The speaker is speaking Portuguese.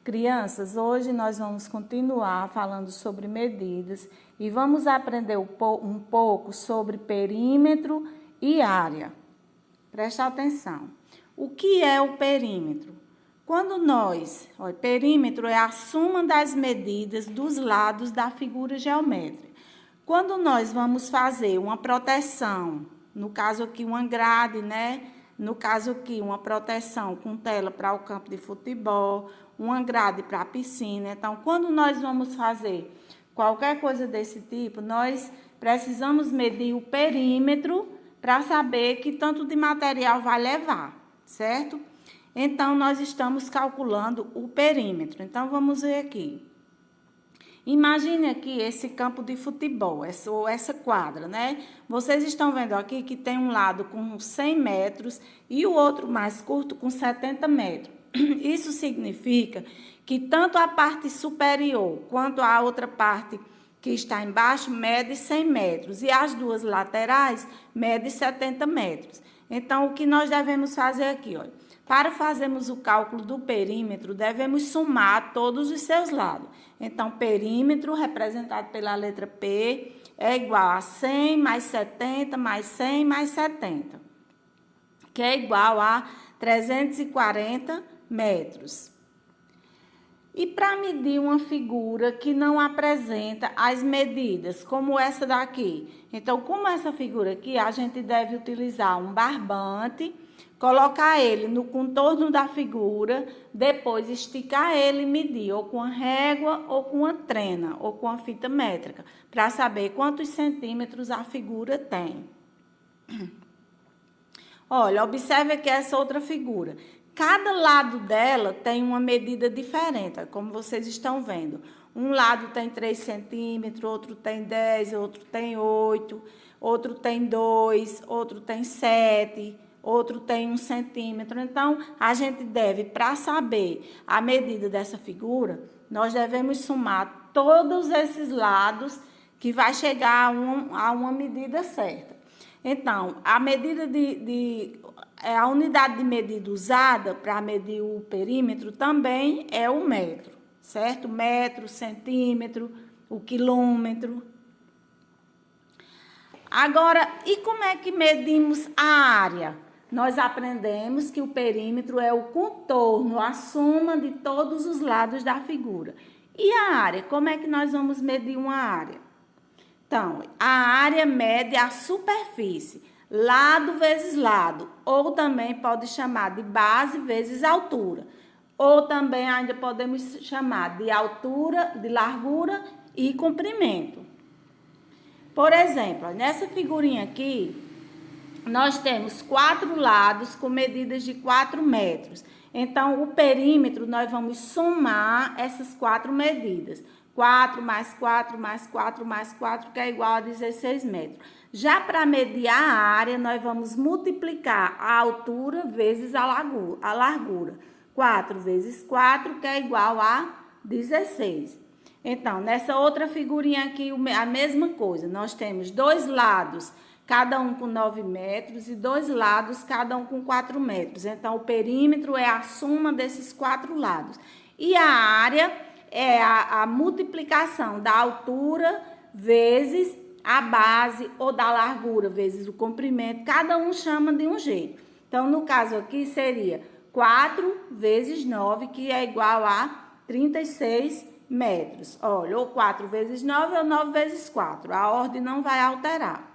Crianças, hoje nós vamos continuar falando sobre medidas e vamos aprender um pouco sobre perímetro e área. Presta atenção. O que é o perímetro? Perímetro é a soma das medidas dos lados da figura geométrica. Quando nós vamos fazer uma proteção, no caso aqui uma grade, né? No caso aqui, uma proteção com tela para o campo de futebol, uma grade para a piscina. Então, quando nós vamos fazer qualquer coisa desse tipo, nós precisamos medir o perímetro para saber que tanto de material vai levar, certo? Então, nós estamos calculando o perímetro. Então, vamos ver aqui. Imagine aqui esse campo de futebol, essa quadra, né? Vocês estão vendo aqui que tem um lado com 100 metros e o outro mais curto com 70 metros. Isso significa que tanto a parte superior quanto a outra parte que está embaixo mede 100 metros e as duas laterais medem 70 metros. Então, o que nós devemos fazer aqui, olha? Para fazermos o cálculo do perímetro, devemos somar todos os seus lados. Então, perímetro, representado pela letra P, é igual a 100 mais 70 mais 100 mais 70, que é igual a 340 metros. E para medir uma figura que não apresenta as medidas, como essa daqui. Então, como essa figura aqui, a gente deve utilizar um barbante, colocar ele no contorno da figura, depois esticar ele e medir, ou com a régua, ou com a trena, ou com a fita métrica, para saber quantos centímetros a figura tem. Olha, observe aqui essa outra figura. Cada lado dela tem uma medida diferente, como vocês estão vendo. Um lado tem 3 centímetros, outro tem 10, outro tem 8, outro tem 2, outro tem 7, outro tem 1 centímetro. Então, a gente deve, para saber a medida dessa figura, nós devemos somar todos esses lados que vai chegar a uma medida certa. Então, a medida a unidade de medida usada para medir o perímetro também é o metro, certo? Metro, centímetro, o quilômetro. Agora, e como é que medimos a área? Nós aprendemos que o perímetro é o contorno, a soma de todos os lados da figura. E a área? Como é que nós vamos medir uma área? Então, a área mede a superfície, lado vezes lado, ou também pode chamar de base vezes altura, ou também ainda podemos chamar de altura, de largura e comprimento. Por exemplo, nessa figurinha aqui, nós temos 4 lados com medidas de 4 metros. Então, o perímetro, nós vamos somar essas 4 medidas. 4 mais 4 mais 4 mais 4, que é igual a 16 metros. Já para medir a área, nós vamos multiplicar a altura vezes a largura. 4 vezes 4, que é igual a 16. Então, nessa outra figurinha aqui, a mesma coisa. Nós temos 2 lados, cada um com 9 metros, e 2 lados, cada um com 4 metros. Então, o perímetro é a soma desses 4 lados. E a área é a multiplicação da altura vezes a base ou da largura vezes o comprimento. Cada um chama de um jeito. Então, no caso aqui, seria 4 vezes 9, que é igual a 36 metros. Olha, ou 4 vezes 9 ou 9 vezes 4. A ordem não vai alterar.